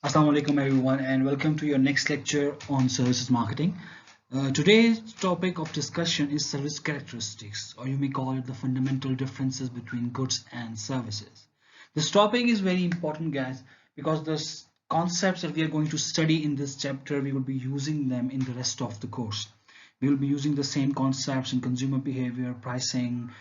Assalamu alaikum everyone, and welcome to your next lecture on services marketing. Today's topic of discussion is service characteristics, or you may call it the fundamental differences between goods and services. This topic is very important, guys, because the concepts that we are going to study in this chapter, we will be using them in the rest of the course. We will be using the same concepts in consumer behavior, pricing,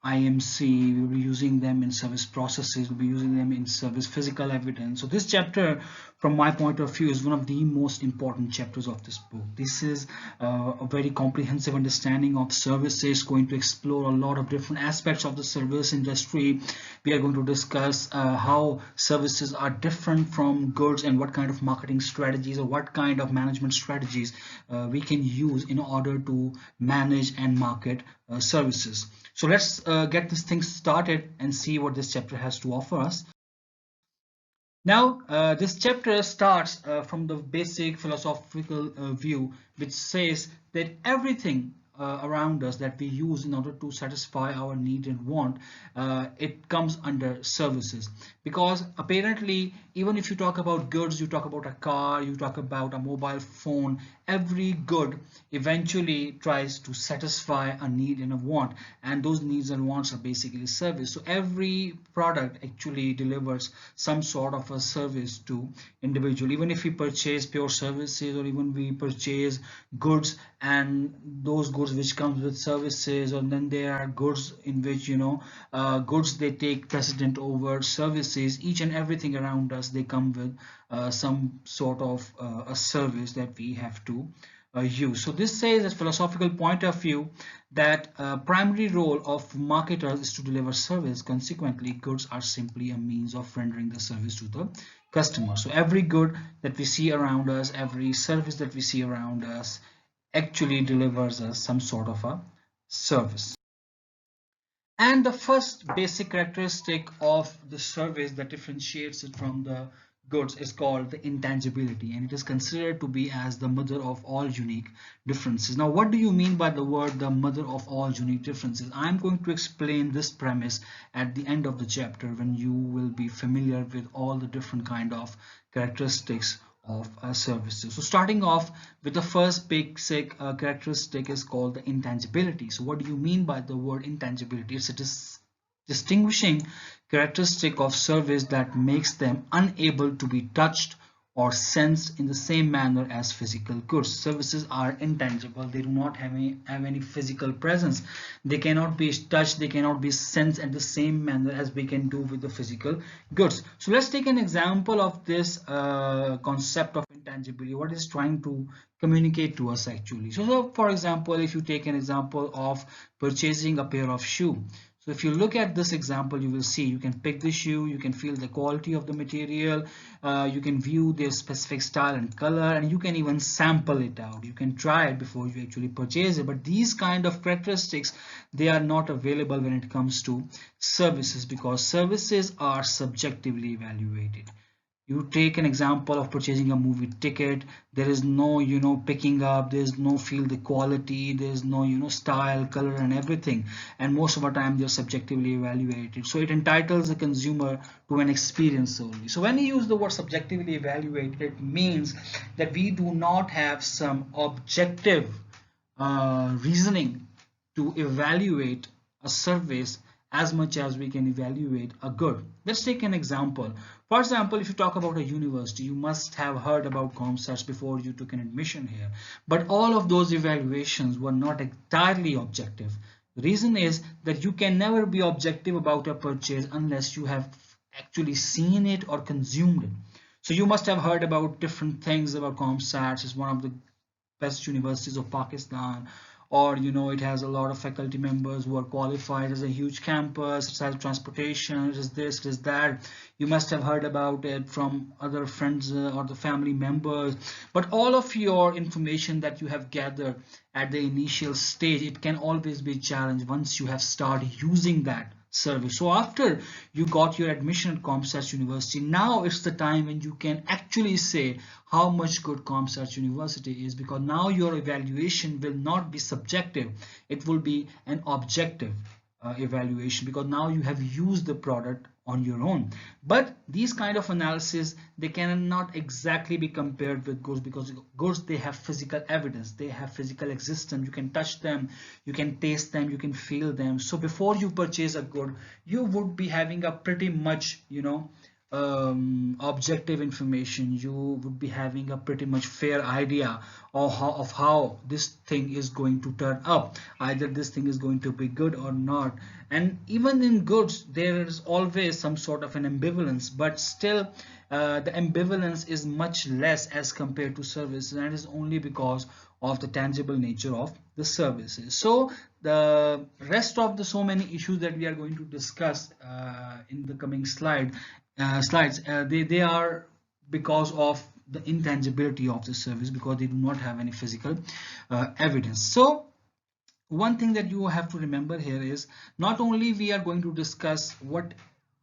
IMC. We'll be using them in service processes. We'll be using them in service physical evidence. So this chapter, from my point of view, is one of the most important chapters of this book. This is a very comprehensive understanding of services, going to explore a lot of different aspects of the service industry. We are going to discuss how services are different from goods and what kind of marketing strategies or what kind of management strategies we can use in order to manage and market services. So let's get this thing started and see what this chapter has to offer us. Now, this chapter starts from the basic philosophical view, which says that everything around us that we use in order to satisfy our need and want, it comes under services. Because apparently, even if you talk about goods, you talk about a car, you talk about a mobile phone, every good eventually tries to satisfy a need and a want, and those needs and wants are basically service. So every product actually delivers some sort of a service to individual. Even if we purchase pure services, or even we purchase goods and those goods which comes with services, and then there are goods in which goods, they take precedent over services. Each and everything around us, they come with some sort of a service that we have to use. So this says, as philosophical point of view, that primary role of marketers is to deliver service. Consequently, goods are simply a means of rendering the service to the customer. So every good that we see around us, every service that we see around us, actually delivers us some sort of a service. And the first basic characteristic of the service that differentiates it from the goods is called the intangibility, and it is considered to be as the mother of all unique differences. Now, what do you mean by the word the mother of all unique differences? I'm going to explain this premise at the end of the chapter, when you will be familiar with all the different kind of characteristics of services. So starting off with the first basic characteristic is called the intangibility. So what do you mean by the word intangibility? It's a distinguishing characteristic of service that makes them unable to be touched or sensed in the same manner as physical goods. Services are intangible. They do not have any physical presence. They cannot be touched. They cannot be sensed at the same manner as we can do with the physical goods. So let's take an example of this concept of intangibility. What is trying to communicate to us actually? So for example, if you take an example of purchasing a pair of shoes. So if you look at this example, you will see you can pick the shoe, you can feel the quality of the material, you can view their specific style and color, and you can even sample it out. You can try it before you actually purchase it. But these kind of characteristics, they are not available when it comes to services, because services are subjectively evaluated. You take an example of purchasing a movie ticket. There is no picking up, there's no feel the quality, there's no style, color and everything, and most of the time they're subjectively evaluated. So it entitles the consumer to an experience only. So when you use the word subjectively evaluated, it means that we do not have some objective reasoning to evaluate a service as much as we can evaluate a good. Let's take an example. For example, if you talk about a university, you must have heard about ComStats before you took an admission here. But all of those evaluations were not entirely objective. The reason is that you can never be objective about a purchase unless you have actually seen it or consumed it. So you must have heard about different things about ComStats. It's one of the best universities of Pakistan, or it has a lot of faculty members who are qualified, as a huge campus, it has transportation, it is this, it is that. You must have heard about it from other friends or the family members. But all of your information that you have gathered at the initial stage, it can always be challenged once you have started using that service. So after you got your admission at ComStats University, now it's the time when you can actually say how much good ComStats University is, because now your evaluation will not be subjective, it will be an objective evaluation, because now you have used the product on your own. But these kind of analysis, they cannot exactly be compared with goods, because goods, they have physical evidence, they have physical existence. You can touch them, you can taste them, you can feel them. So before you purchase a good, you would be having a pretty much, objective information. You would be having a pretty much fair idea of how this thing is going to turn up, either this thing is going to be good or not. And even in goods, there is always some sort of an ambivalence, but still the ambivalence is much less as compared to services, and it is only because of the tangible nature of the services. So the rest of the so many issues that we are going to discuss in the coming slides, they are because of the intangibility of the service, because they do not have any physical evidence. So one thing that you have to remember here is, not only we are going to discuss what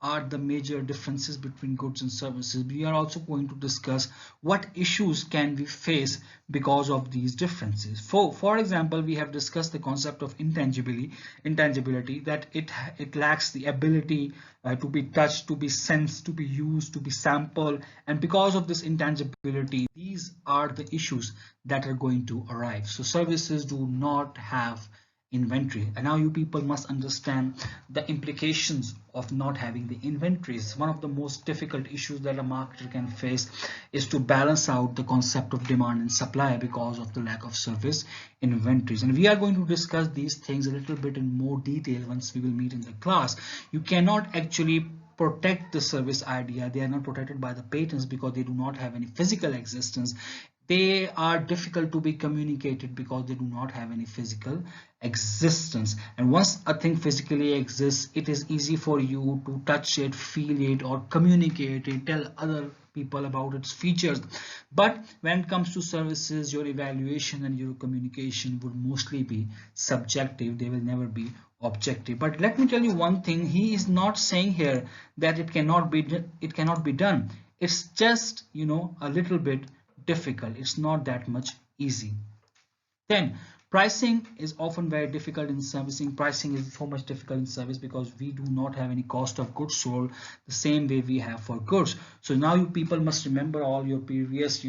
are the major differences between goods and services, we are also going to discuss what issues can we face because of these differences. For example, we have discussed the concept of intangibility, that it lacks the ability to be touched, to be sensed, to be used, to be sampled. And because of this intangibility, these are the issues that are going to arise. So services do not have inventory, and now you people must understand the implications of not having the inventories. One of the most difficult issues that a marketer can face is to balance out the concept of demand and supply because of the lack of service inventories. And we are going to discuss these things a little bit in more detail once we will meet in the class. You cannot actually protect the service idea. They are not protected by the patents because they do not have any physical existence. They are difficult to be communicated because they do not have any physical existence. And once a thing physically exists, it is easy for you to touch it, feel it, or communicate it, tell other people about its features. But when it comes to services, your evaluation and your communication would mostly be subjective. They will never be objective. But let me tell you one thing, he is not saying here that it cannot be done. It's just, a little bit difficult. It's not that much easy. Then pricing is often very difficult in servicing. Pricing is so much difficult in service because we do not have any cost of goods sold the same way we have for goods. So now you people must remember all your previous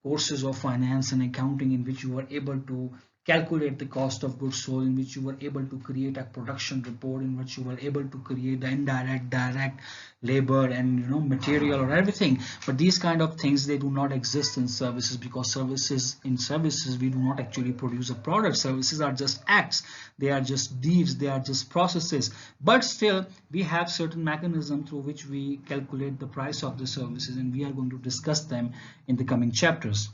courses of finance and accounting, in which you were able to calculate the cost of goods sold, in which you were able to create a production report, in which you were able to create the indirect, direct labor and material or everything. But these kind of things, they do not exist in services, because in services we do not actually produce a product. Services are just acts, they are just deeds, they are just processes. But still we have certain mechanisms through which we calculate the price of the services, and we are going to discuss them in the coming chapters.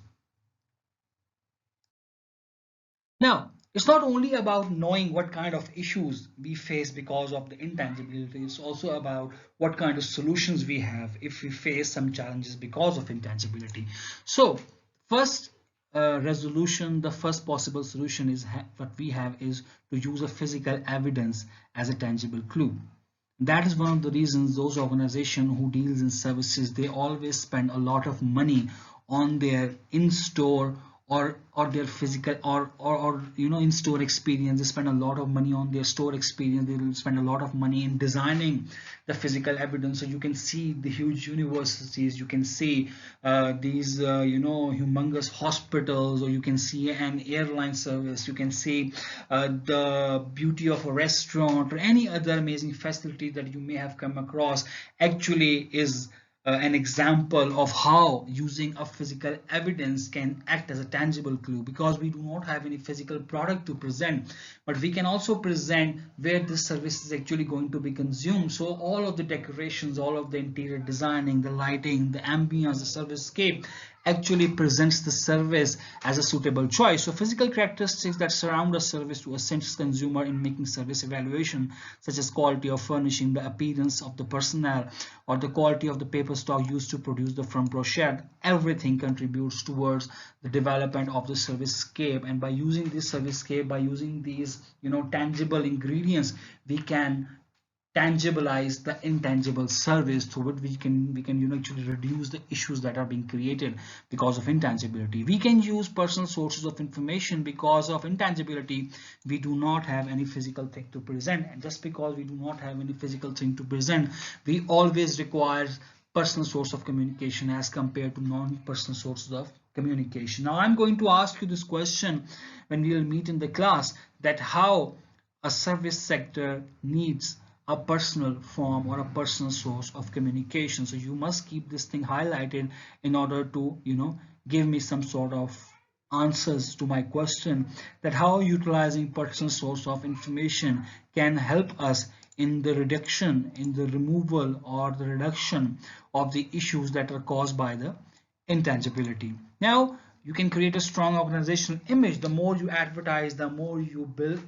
Now, it's not only about knowing what kind of issues we face because of the intangibility, it's also about what kind of solutions we have if we face some challenges because of intangibility. So, first the first possible solution is what we have is to use a physical evidence as a tangible clue. That is one of the reasons those organizations who deals in services, they always spend a lot of money on their in-store or their physical or in-store experience. They spend a lot of money on their store experience. They will spend a lot of money in designing the physical evidence. So you can see the huge universities, you can see these humongous hospitals, or you can see an airline service, you can see the beauty of a restaurant, or any other amazing facility that you may have come across actually is an example of how using a physical evidence can act as a tangible clue, because we do not have any physical product to present, but we can also present where this service is actually going to be consumed. So all of the decorations, all of the interior designing, the lighting, the ambience, the service scape actually presents the service as a suitable choice. So physical characteristics that surround a service to assist consumer in making service evaluation, such as quality of furnishing, the appearance of the personnel, or the quality of the paper stock used to produce the front brochure, everything contributes towards the development of the service scape. And by using this service scape, by using these tangible ingredients, we can tangibilize the intangible service through which we can actually reduce the issues that are being created because of intangibility. We can use personal sources of information. Because of intangibility, we do not have any physical thing to present, and just because we do not have any physical thing to present, we always require personal source of communication as compared to non-personal sources of communication. Now I'm going to ask you this question when we will meet in the class, that how a service sector needs a personal form or a personal source of communication. So you must keep this thing highlighted in order to give me some sort of answers to my question, that how utilizing personal source of information can help us in the removal or the reduction of the issues that are caused by the intangibility. Now you can create a strong organizational image. The more you advertise, the more you build,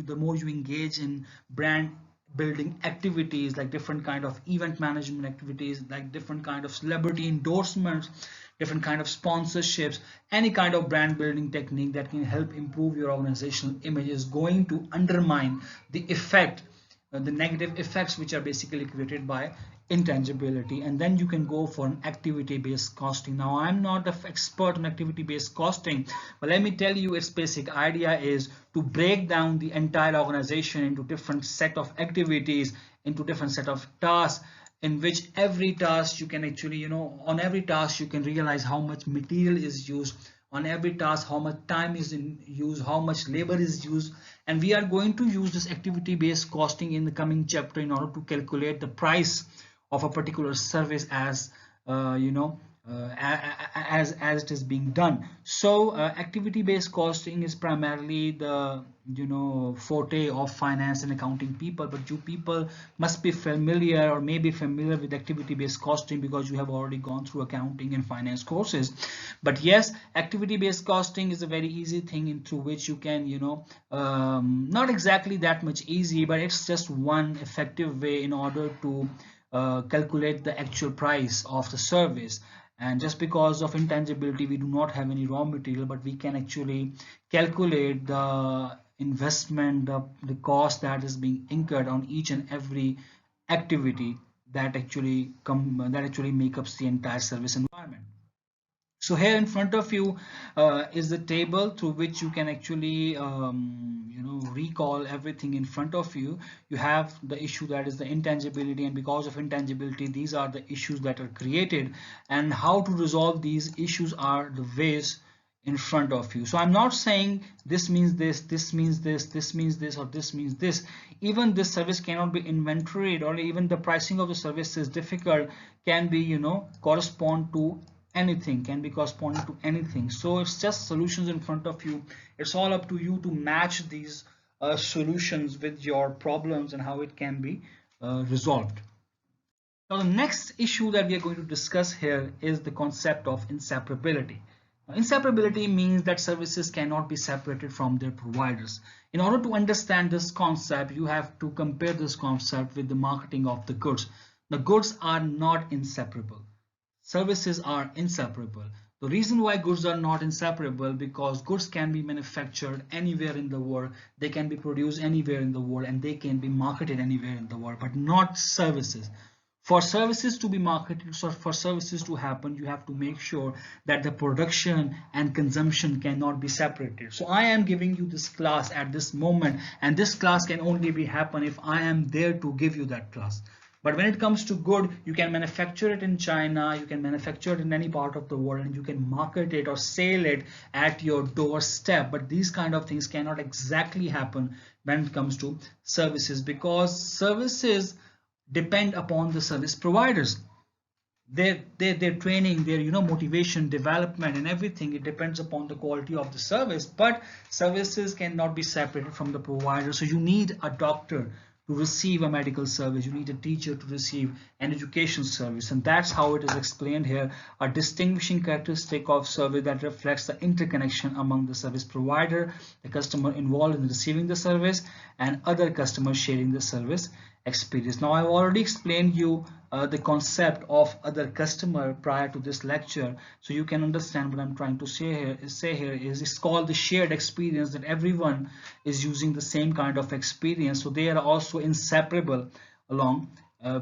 the more you engage in brand building activities, like different kind of event management activities, like different kind of celebrity endorsements, different kind of sponsorships. Any kind of brand building technique that can help improve your organizational image is going to undermine the effect, the negative effects which are basically created by intangibility. And then you can go for an activity-based costing. Now I'm not an expert on activity-based costing, but let me tell you, its basic idea is to break down the entire organization into different set of activities, into different set of tasks, in which every task you can actually, on every task you can realize how much material is used, on every task how much time is in use, how much labor is used. And we are going to use this activity based costing in the coming chapter in order to calculate the price of a particular service as as it is being done. So activity based costing is primarily the forte of finance and accounting people, but you people must be familiar or maybe familiar with activity based costing because you have already gone through accounting and finance courses. But yes, activity based costing is a very easy thing through which you can not exactly that much easy, but it's just one effective way in order to calculate the actual price of the service. And just because of intangibility, we do not have any raw material, but we can actually calculate the investment, the cost that is being incurred on each and every activity that actually make up the entire service environment. So here in front of you is the table through which you can actually recall everything in front of you. You have the issue that is the intangibility, and because of intangibility, these are the issues that are created, and how to resolve these issues are the ways in front of you. So I'm not saying this means this, this means this, this means this, or this means this. Even this service cannot be inventoried, or even the pricing of the service is difficult, can be correspond to anything, can be corresponding to anything. So it's just solutions in front of you. It's all up to you to match these solutions with your problems and how it can be resolved. Now the next issue that we are going to discuss here is the concept of inseparability. Now, inseparability means that services cannot be separated from their providers. In order to understand this concept, you have to compare this concept with the marketing of the goods. The goods are not inseparable. Services are inseparable. The reason why goods are not inseparable, because goods can be manufactured anywhere in the world, they can be produced anywhere in the world, and they can be marketed anywhere in the world, but not services. For services to be marketed, so for services to happen, you have to make sure that the production and consumption cannot be separated. So I am giving you this class at this moment, and this class can only be happen if I am there to give you that class. But when it comes to good, you can manufacture it in China, you can manufacture it in any part of the world, and you can market it or sell it at your doorstep. But these kind of things cannot exactly happen when it comes to services, because services depend upon the service providers. Their training, their motivation, development, and everything, it depends upon the quality of the service. But services cannot be separated from the provider. So you need a doctor to receive a medical service, you need a teacher to receive an education service, and that's how it is explained here. A distinguishing characteristic of service that reflects the interconnection among the service provider, the customer involved in receiving the service, and other customers sharing the service experience. Now I've already explained you the concept of other customer prior to this lecture, so you can understand what I'm trying to say here is it's called the shared experience, that everyone is using the same kind of experience, so they are also inseparable along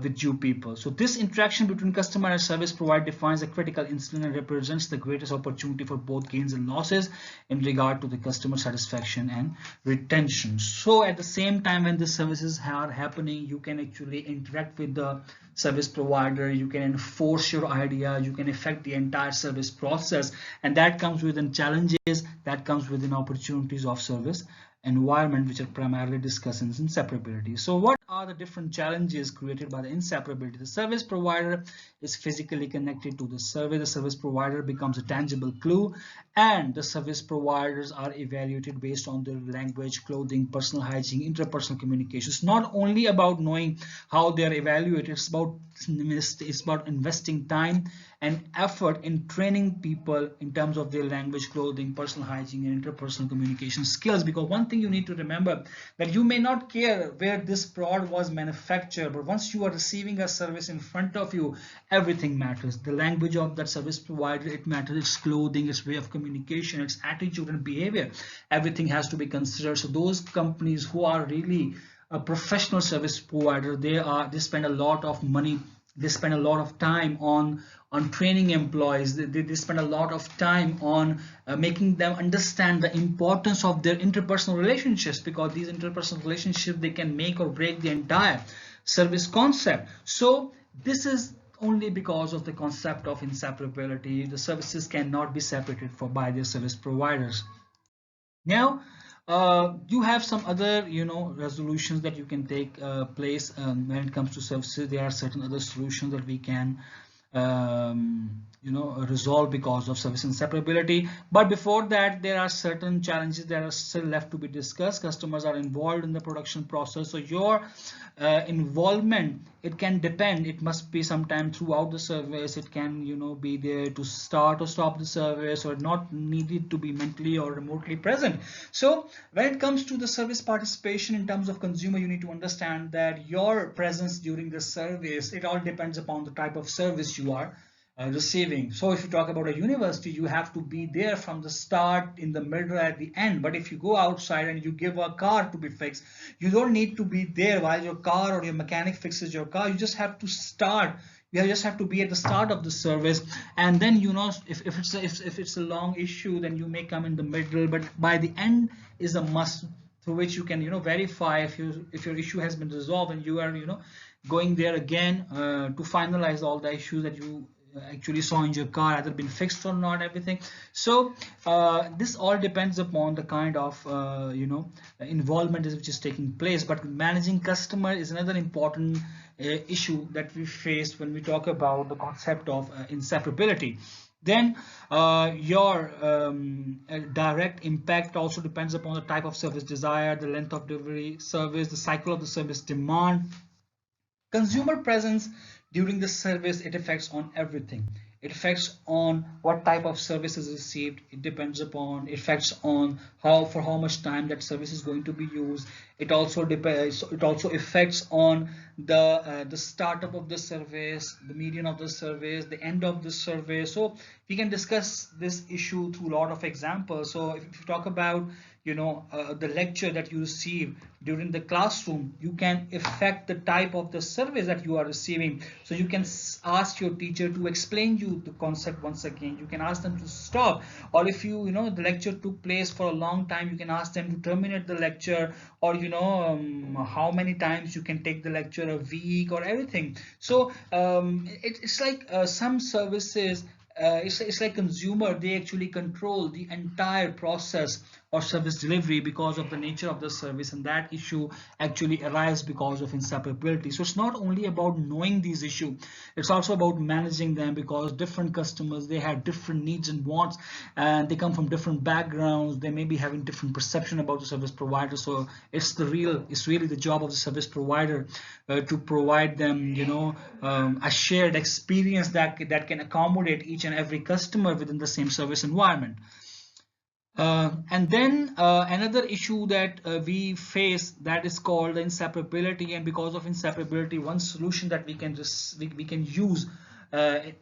with you people. So this interaction between customer and service provider defines a critical incident and represents the greatest opportunity for both gains and losses in regard to the customer satisfaction and retention. So at the same time, when the services are happening, you can actually interact with the service provider, you can enforce your idea, you can affect the entire service process, and that comes within challenges, that comes within opportunities of service environment, which are primarily discussed in inseparability. So what are the different challenges created by the inseparability? The service provider is physically connected to the service. The service provider becomes a tangible clue, and the service providers are evaluated based on their language, clothing, personal hygiene, interpersonal communication. It's not only about knowing how they are evaluated, it's about investing time and effort in training people in terms of their language, clothing, personal hygiene, and interpersonal communication skills. Because one thing you need to remember, that you may not care where this product was manufactured, but once you are receiving a service in front of you, everything matters. The language of that service provider, it matters. Its clothing, its way of communication, its attitude and behavior, everything has to be considered. So those companies who are really a professional service provider, they spend a lot of money, they spend a lot of time on training employees, they spend a lot of time on making them understand the importance of their interpersonal relationships, because these interpersonal relationships, they can make or break the entire service concept. So this is only because of the concept of inseparability. The services cannot be separated by their service providers. Now you have some other resolutions that you can take place when it comes to services. There are certain other solutions that we can resolve because of service inseparability. But before that, there are certain challenges that are still left to be discussed. Customers are involved in the production process, so your involvement, it can depend. It must be sometime throughout the service. It can be there to start or stop the service, or not needed to be mentally or remotely present. So when it comes to the service participation in terms of consumer, you need to understand that your presence during the service, it all depends upon the type of service you are receiving. So if you talk about a university, you have to be there from the start, in the middle, at the end. But if you go outside and you give a car to be fixed, you don't need to be there while your car or your mechanic fixes your car. You just have to start. You just have to be at the start of the service, and then if it's a long issue, then you may come in the middle, but by the end is a must, through which you can verify if your issue has been resolved, and you are going there again to finalize all the issues that you actually saw in your car, either been fixed or not, everything. So this all depends upon the kind of involvement which is taking place. But managing customer is another important issue that we face when we talk about the concept of inseparability. Then your direct impact also depends upon the type of service desired, the length of delivery service, the cycle of the service demand. Consumer presence during the service, it affects on everything. It affects on what type of service is received. It depends upon, it affects on for how much time that service is going to be used. It also depends. It also affects on the startup of the service, the median of the service, the end of the service. So we can discuss this issue through a lot of examples. So if you talk about the lecture that you receive during the classroom, you can affect the type of the service that you are receiving. So you can ask your teacher to explain you the concept once again. You can ask them to stop, or if the lecture took place for a long time, you can ask them to terminate the lecture, or how many times you can take the lecture, a week or everything. So it's like some services, it's like consumer, they actually control the entire process or service delivery because of the nature of the service, and that issue actually arises because of inseparability. So it's not only about knowing these issues, it's also about managing them, because different customers, they have different needs and wants, and they come from different backgrounds. They may be having different perception about the service provider. So it's really the job of the service provider to provide them a shared experience that can accommodate each and every customer within the same service environment. And then another issue that we face, that is called the inseparability. And because of inseparability, one solution that we can use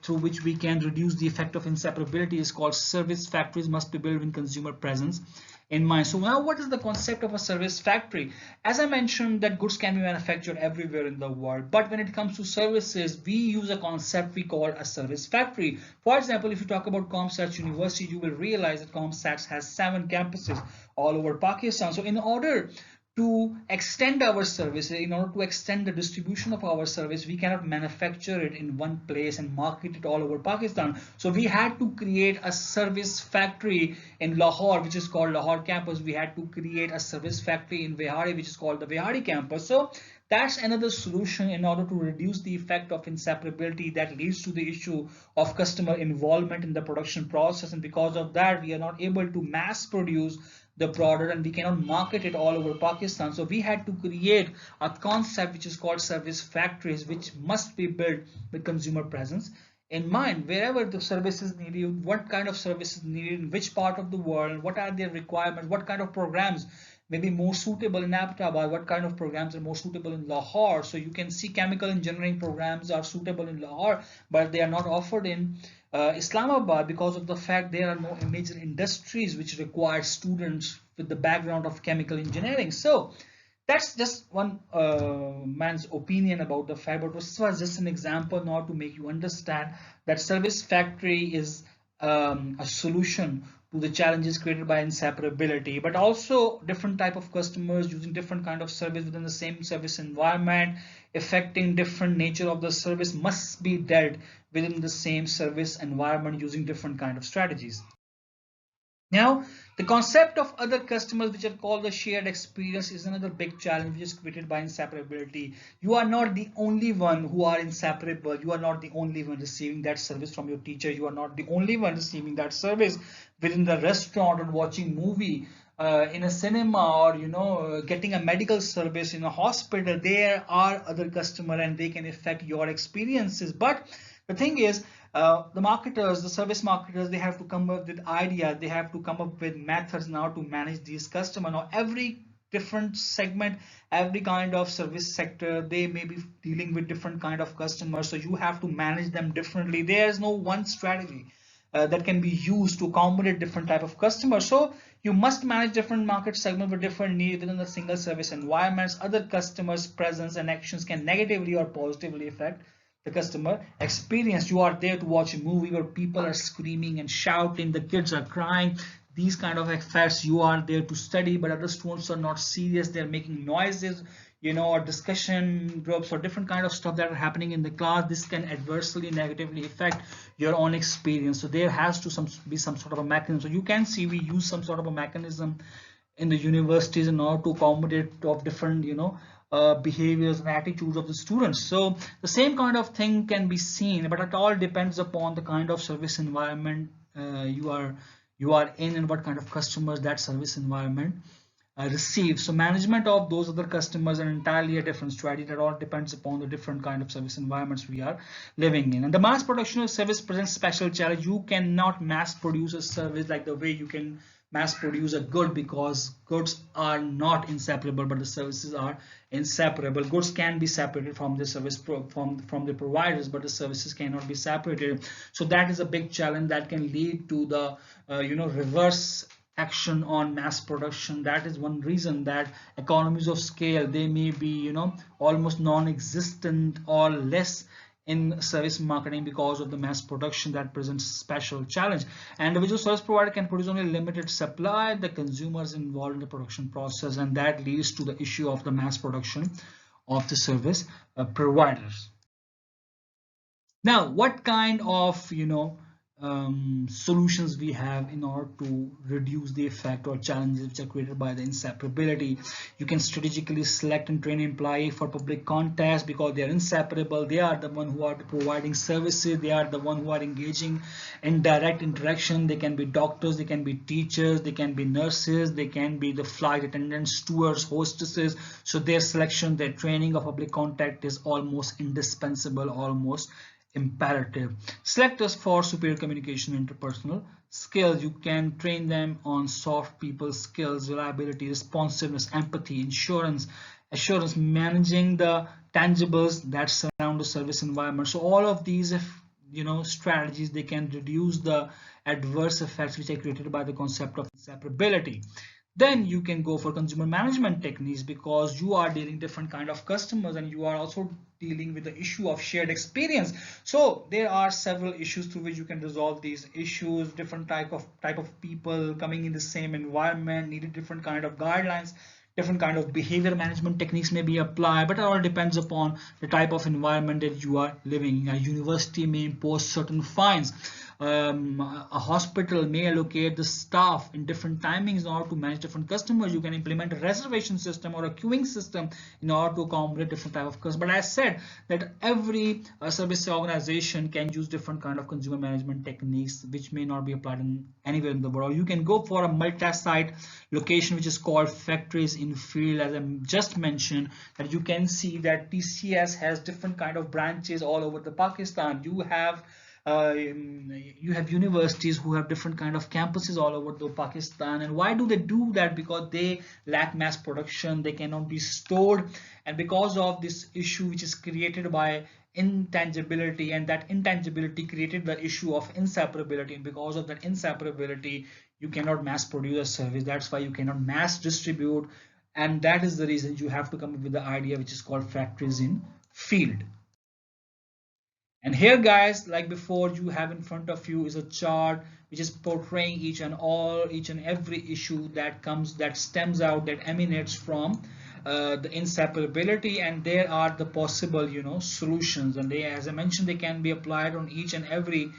through which we can reduce the effect of inseparability is called service factories must be built in consumer presence. in mind. So now what is the concept of a service factory? As I mentioned, that goods can be manufactured everywhere in the world, but when it comes to services, we use a concept we call a service factory. For example, if you talk about ComStats University, you will realize that ComStats has 7 campuses all over Pakistan. So in order to extend our service, in order to extend the distribution of our service, we cannot manufacture it in one place and market it all over Pakistan. So we had to create a service factory in Lahore, which is called Lahore campus. We had to create a service factory in Vehari, which is called the Vehari campus. So that's another solution in order to reduce the effect of inseparability that leads to the issue of customer involvement in the production process. And because of that, we are not able to mass produce the product and we cannot market it all over Pakistan. So we had to create a concept which is called service factories, which must be built with consumer presence in mind. Wherever the service is needed, what kind of service is needed, in which part of the world, what are their requirements, what kind of programs may be more suitable in Abbottabad, what kind of programs are more suitable in Lahore. So you can see chemical engineering programs are suitable in Lahore, but they are not offered in Islamabad because of the fact there are no major industries which require students with the background of chemical engineering. So that's just one man's opinion about the fact, but this was just an example now to make you understand that service factory is a solution to the challenges created by inseparability, but also different type of customers using different kind of service within the same service environment, affecting different nature of the service must be dealt within the same service environment using different kind of strategies. Now, the concept of other customers, which are called the shared experience, is another big challenge which is created by inseparability. You are not the only one who are inseparable. You are not the only one receiving that service from your teacher. You are not the only one receiving that service within the restaurant or watching movie in a cinema, or getting a medical service in a hospital. There are other customers and they can affect your experiences. But the thing is, the marketers, the service marketers, they have to come up with ideas, they have to come up with methods now to manage these customers. Now every different segment, every kind of service sector, they may be dealing with different kind of customers, so you have to manage them differently. There is no one strategy that can be used to accommodate different type of customers. So you must manage different market segments with different needs within the single service environments. Other customers' presence and actions can negatively or positively affect the customer experience. You are there to watch a movie where people are screaming and shouting, the kids are crying, these kind of effects. You are there to study, but other students are not serious, they're making noises, or discussion groups or different kind of stuff that are happening in the class. This can adversely negatively affect your own experience. So there has to be some sort of a mechanism. So you can see we use some sort of a mechanism in the universities in order to accommodate of different behaviors and attitudes of the students. So the same kind of thing can be seen, but it all depends upon the kind of service environment you are in and what kind of customers that service environment receives. So management of those other customers are entirely a different strategy. That all depends upon the different kind of service environments we are living in. And the mass production of service presents special challenge. You cannot mass produce a service like the way you can mass produce a good, because goods are not inseparable, but the services are inseparable. Goods can be separated from the service from the providers, but the services cannot be separated. So that is a big challenge that can lead to the reverse action on mass production. That is one reason that economies of scale, they may be almost non-existent or less in service marketing because of the mass production that presents a special challenge. And individual service provider can produce only limited supply, the consumers involved in the production process, and that leads to the issue of the mass production of the service providers. Now, what kind of solutions we have in order to reduce the effect or challenges which are created by the inseparability? You can strategically select and train employee for public contests because they are inseparable. They are the one who are providing services. They are the one who are engaging in direct interaction. They can be doctors, they can be teachers, they can be nurses, they can be the flight attendants, stewards, hostesses. So their selection, their training of public contact is almost indispensable, almost imperative. Selectors for superior communication, interpersonal skills. You can train them on soft people skills, reliability, responsiveness, empathy, assurance, managing the tangibles that surround the service environment. So all of these, strategies, they can reduce the adverse effects which are created by the concept of inseparability. Then you can go for consumer management techniques, because you are dealing different kind of customers and you are also dealing with the issue of shared experience. So there are several issues through which you can resolve these issues. Different type of people coming in the same environment needed different kind of guidelines. Different kind of behavior management techniques may be applied, but it all depends upon the type of environment that you are living in. A university may impose certain fines. A hospital may allocate the staff in different timings in order to manage different customers. You can implement a reservation system or a queuing system in order to accommodate different type of customers. But I said that every service organization can use different kind of consumer management techniques which may not be applied in anywhere in the world. You can go for a multi-site location which is called factories in field. As I just mentioned, that you can see that TCS has different kind of branches all over the Pakistan. You have universities who have different kind of campuses all over the Pakistan. And why do they do that? Because they lack mass production, they cannot be stored, and because of this issue which is created by intangibility, and that intangibility created the issue of inseparability, and because of that inseparability you cannot mass produce a service. That's why you cannot mass distribute, and that is the reason you have to come up with the idea which is called factories in field. And here guys, like before, you have in front of you is a chart which is portraying each and every issue that stems out, that emanates from the inseparability, and there are the possible solutions, and they, as I mentioned, they can be applied on each and every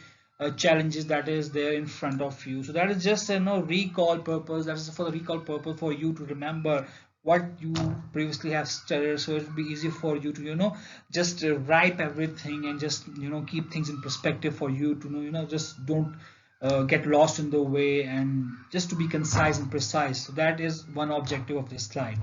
challenges that is there in front of you. So that is just a recall purpose. That is for the recall purpose, for you to remember what you previously have studied, so it will be easy for you to just write everything and just keep things in perspective for you to know, just don't get lost in the way, and just to be concise and precise. So that is one objective of this slide.